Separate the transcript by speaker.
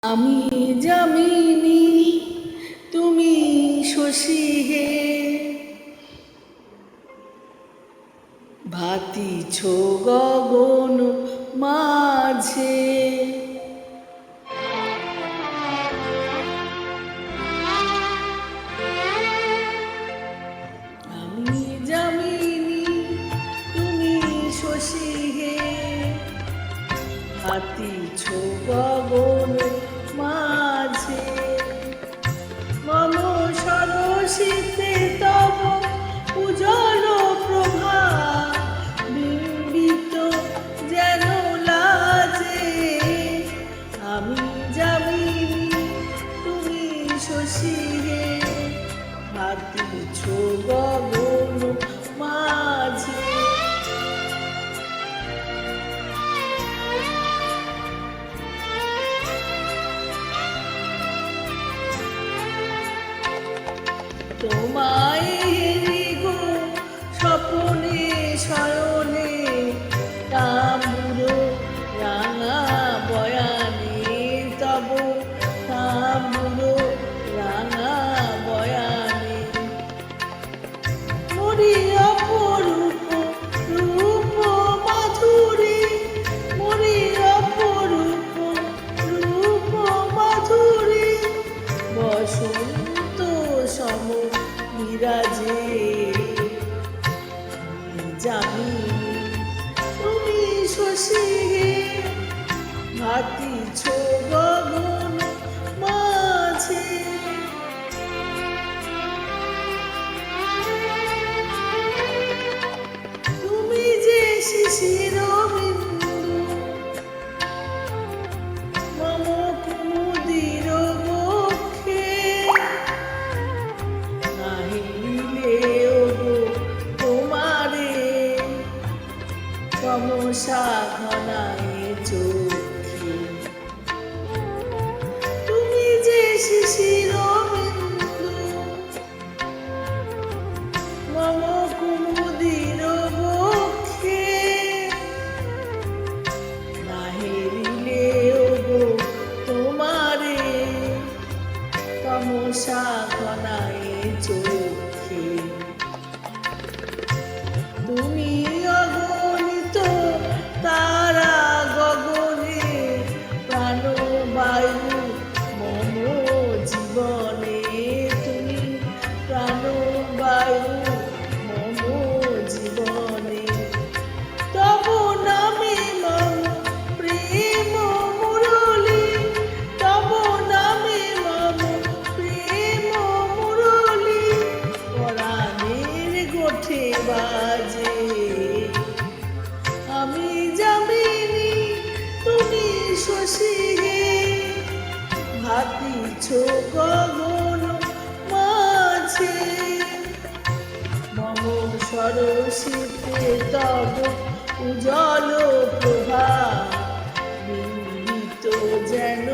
Speaker 1: আমি যামিনী তুমি শশী হে, ভাতিছ গগন মাঝে। আমি যামিনী তুমি শশী হে, ভাতিছ গগন মাঝে। মম সরসিতে তব উজ্জ্বল প্রভা, বিম্বিত যেন লাজে। আমি যামিনী তুমি শশী হে, ভাতিছ গগন মাঝে। তোমায় হেরি গো স্বপনে শয়নে, তাম্বুরো রাঙা বয়ানে তব তাম্বুরো রাঙা বয়ানে। মরি অপরূপ রূপ মাধুরী, মরি অপরূপ রূপ মাধুরী। বসন্ত সম বিরাজে, যামিনী তুমি শশী হে, ভাতিছ গগন মাঝে। তুমি যে শিশির বিন্দু মম কুমুদির বক্ষে, নাহিলে ওগো তোমারে তমসা ঘনায় চোখে। তুমি যে শিশির বিন্দু মম কুমুদির বক্ষে, নাহিলে ওগো তোমারে তমসা ঘনায় চোখে। তুমি অগণিত তারা গগনে, প্রাণবায়ু মম জীবনে। তুমি প্রাণবায়ু মম জীবনে। তব নামে মম প্রেম মুরলী, তব নামে মম প্রেম মুরলী। পরাণের গোঠে বাজে, আমি যামিনী তুমি শশী হে, ভাতিছ গগন মাঝে। মম সরসিতে তব উজ্জ্বল প্রভা, বিম্বিত যেন